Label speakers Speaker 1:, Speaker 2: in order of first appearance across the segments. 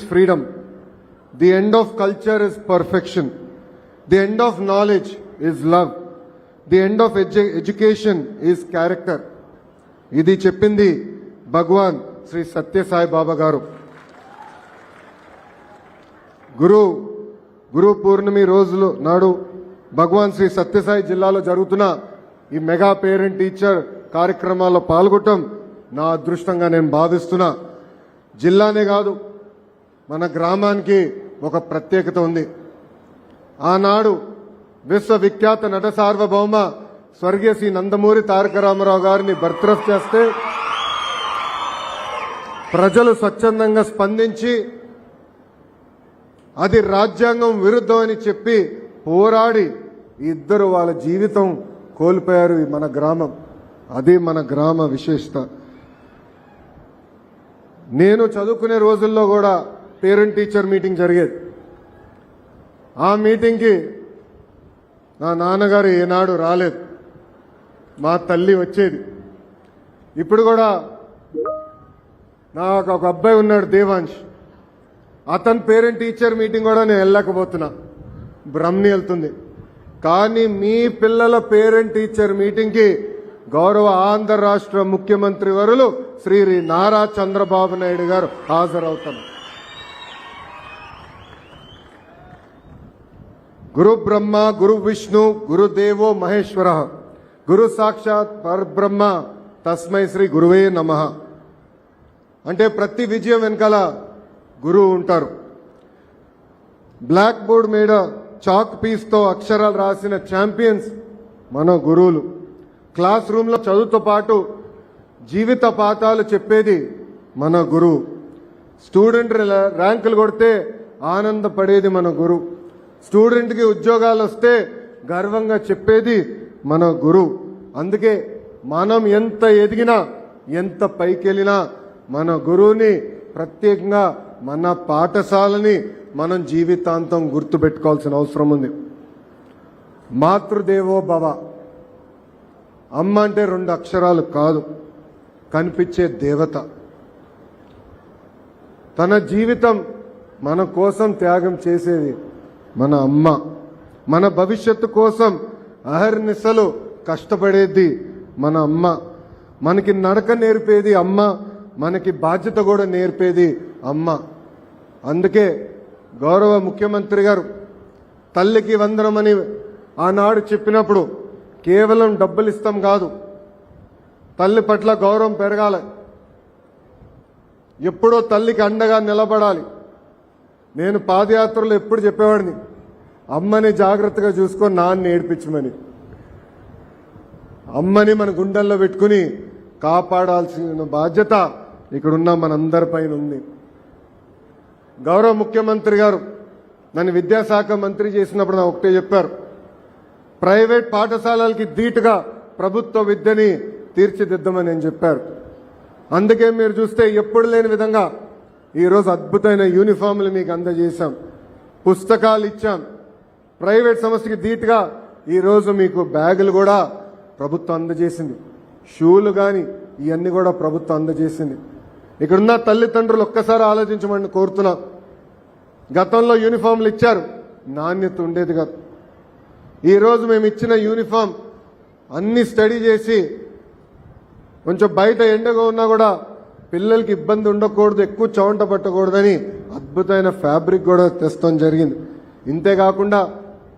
Speaker 1: freedom. The end of culture is perfection. The end of knowledge is love. The end of education is character. ఇది చెప్పింది భగవాన్ శ్రీ సత్యసాయి బాబా గారు. గురు పూర్ణిమ రోజులు నాడు భగవాన్ శ్రీ సత్యసాయి జిల్లాలో జరుగుతున్న ఈ మెగా పేరెంట్ టీచర్ కార్యక్రమాల్లో పాల్గొనడం నా అదృష్టంగా నేను భావిస్తున్నా. జిల్లానే కాదు, మన గ్రామానికి ఒక ప్రత్యేకత ఉంది. ఆనాడు విశ్వవిఖ్యాత నట సార్వభౌమ స్వర్గీయ శ్రీ నందమూరి తారక రామారావు గారిని బర్తరఫ్ చేస్తే ప్రజలు స్వచ్ఛందంగా స్పందించి అది రాజ్యాంగం విరుద్ధం అని చెప్పి పోరాడి ఇద్దరు వాళ్ళ జీవితం కోల్పోయారు. మన గ్రామం, అది మన గ్రామ విశేషత. నేను చదువుకునే రోజుల్లో కూడా పేరెంట్ టీచర్ మీటింగ్ జరిగేది. ఆ మీటింగ్కి నా నాన్నగారు ఏనాడు రాలేదు, మా తల్లి వచ్చేది. ఇప్పుడు కూడా నాకు ఒక అబ్బాయి ఉన్నాడు, దేవాంశ్. అతని పేరెంట్ టీచర్ మీటింగ్ కూడా నేను వెళ్ళకపోతున్నా, బ్రహ్మని వెళ్తుంది. కానీ మీ పిల్లల పేరెంట్ టీచర్ మీటింగ్కి గౌరవ ఆంధ్ర రాష్ట్ర ముఖ్యమంత్రి వరులు శ్రీ నారా చంద్రబాబు నాయుడు గారు హాజరవుతారు. గురు బ్రహ్మ గురు విష్ణు గురుదేవో మహేశ్వర గురు సాక్షాత్ పరబ్రహ్మ తస్మై శ్రీ గురువే నమః. అంటే ప్రతి విజయం వెనకాల గురువు ఉంటారు. బ్లాక్ బోర్డ్ మీద చాక్ పీస్తో అక్షరాలు రాసిన ఛాంపియన్స్ మన గురువులు. క్లాస్ రూమ్లో చదువుతో పాటు జీవిత పాఠాలు చెప్పేది మన గురువు. స్టూడెంట్ ర్యాంకులు కొడితే ఆనందపడేది మన గురువు. స్టూడెంట్కి ఉద్యోగాలు వస్తే గర్వంగా చెప్పేది మన గురువు. అందుకే మనం ఎంత ఎదిగినా ఎంత పైకెళ్ళినా మన గురువుని, ప్రత్యేకంగా మన పాఠశాలని మనం జీవితాంతం గుర్తుపెట్టుకోవాల్సిన అవసరం ఉంది. మాతృదేవో భవ. అమ్మ అంటే 2 అక్షరాలు కాదు, కనిపించే దేవత. తన జీవితం మన కోసం త్యాగం చేసేది మన అమ్మ. మన భవిష్యత్తు కోసం అహర్నిశలు కష్టపడేది మన అమ్మ. మనకి నడక నేర్పేది అమ్మ, మనకి బాధ్యత కూడా నేర్పేది అమ్మ. అందుకే గౌరవ ముఖ్యమంత్రి గారు తల్లికి వందనమని ఆనాడు చెప్పినప్పుడు కేవలం డబ్బులు ఇస్తాం కాదు, తల్లి పట్ల గౌరవం పెరగాలి. ఎప్పుడో తల్లికి అండగా నిలబడాలి. నేను పాదయాత్రలో ఎప్పుడు చెప్పేవాడిని, అమ్మని జాగ్రత్తగా చూసుకొని నాన్న ఏడిపించమని. అమ్మని మన గుండెల్లో పెట్టుకుని కాపాడాల్సిన బాధ్యత ఇక్కడున్న మనందరిపైన ఉంది. గౌరవ ముఖ్యమంత్రి గారు నన్ను విద్యాశాఖ మంత్రి చేసినప్పుడు నాకు ఒకటే చెప్పారు, ప్రైవేట్ పాఠశాలలకి ధీటుగా ప్రభుత్వ విద్యని తీర్చిదిద్దామని నేను చెప్పారు. అందుకే మీరు చూస్తే ఎప్పుడు లేని విధంగా ఈరోజు అద్భుతమైన యూనిఫామ్లు మీకు అందజేశాం, పుస్తకాలు ఇచ్చాం. ప్రైవేట్ సంస్థకి ధీటుగా ఈరోజు మీకు బ్యాగులు కూడా ప్రభుత్వం అందజేసింది, షూలు కానీ ఇవన్నీ కూడా ప్రభుత్వం అందజేసింది. ఇక్కడున్న తల్లిదండ్రులు ఒక్కసారి ఆలోచించమని కోరుతున్నా. గతంలో యూనిఫామ్లు ఇచ్చారు, నాణ్యత ఉండేది కాదు. ఈరోజు మేము ఇచ్చిన యూనిఫామ్ అన్ని స్టడీ చేసి కొంచెం బయట ఎండగా ఉన్నా కూడా పిల్లలకి ఇబ్బంది ఉండకూడదు, ఎక్కువ చవంట పట్టకూడదని అద్భుతమైన ఫ్యాబ్రిక్ కూడా తెస్తాం జరిగింది. ఇంతేకాకుండా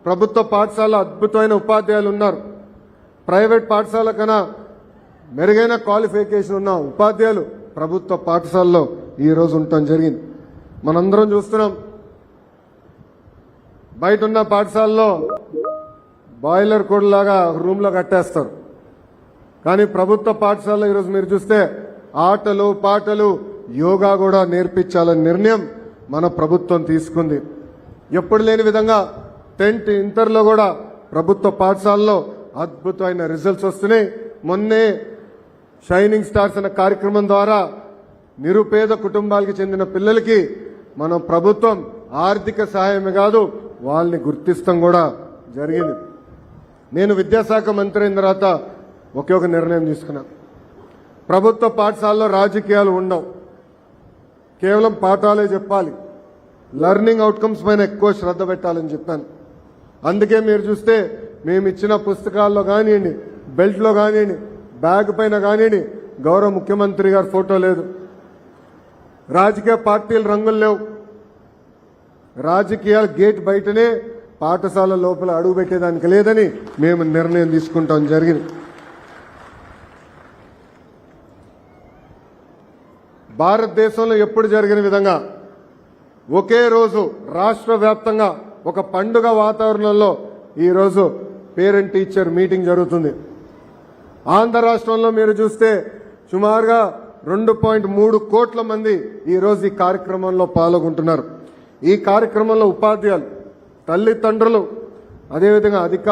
Speaker 1: ప్రభుత్వ పాఠశాల అద్భుతమైన ఉపాధ్యాయులు ఉన్నారు. ప్రైవేట్ పాఠశాల కన్నా మెరుగైన క్వాలిఫికేషన్ ఉన్న ఉపాధ్యాయులు ప్రభుత్వ పాఠశాలలో ఈరోజు ఉండటం జరిగింది. మనందరం చూస్తున్నాం, బయట ఉన్న పాఠశాలలో బాయిలర్ కోడ్లాగా రూమ్లో కట్టేస్తారు. కానీ ప్రభుత్వ పాఠశాలలో ఈరోజు మీరు చూస్తే ఆటలు పాటలు యోగా కూడా నేర్పించాలనే నిర్ణయం మన ప్రభుత్వం తీసుకుంది. ఎప్పుడు లేని విధంగా 10th ఇంటర్లో కూడా ప్రభుత్వ పాఠశాలలో అద్భుతమైన రిజల్ట్స్ వస్తున్నాయి. మొన్నే షైనింగ్ స్టార్స్ అనే కార్యక్రమం ద్వారా నిరుపేద కుటుంబాలకు చెందిన పిల్లలకి మన ప్రభుత్వం ఆర్థిక సహాయమే కాదు వాళ్ళని గుర్తిస్తాం కూడా జరిగింది. నేను విద్యాశాఖ మంత్రి అయిన తర్వాత ఒకే ఒక నిర్ణయం తీసుకున్నా. ప్రభుత్వ పాఠశాలలో రాజకీయాలు ఉండవు, కేవలం పాఠాలే చెప్పాలి. లెర్నింగ్ అవుట్కమ్స్ పైన ఎక్కువ శ్రద్ధ పెట్టాలని చెప్పాను. అందుకే మీరు చూస్తే మేము ఇచ్చిన పుస్తకాల్లో కానివ్వండి, బెల్ట్లో కానివ్వండి, బ్యాగ్ పైన కానివ్వండి గౌరవ ముఖ్యమంత్రి గారి ఫోటో లేదు. రాజకీయ పార్టీల రంగులు లేవు. రాజకీయాల గేట్ బయటనే, పాఠశాల లోపల అడుగు పెట్టేదానికి లేదని మేము నిర్ణయం తీసుకుంటాం జరిగింది. భారతదేశంలో ఎప్పుడు జరిగిన విధంగా ఒకే రోజు రాష్ట్ర వ్యాప్తంగా ఒక పండుగ వాతావరణంలో ఈరోజు పేరెంట్ టీచర్ మీటింగ్ జరుగుతుంది. ఆంధ్ర రాష్ట్రంలో మీరు చూస్తే సుమారుగా 2.3 కోట్ల మంది ఈరోజు ఈ కార్యక్రమంలో పాల్గొంటున్నారు. ఈ కార్యక్రమంలో ఉపాధ్యాయులు, తల్లిదండ్రులు, అదేవిధంగా అధికారులు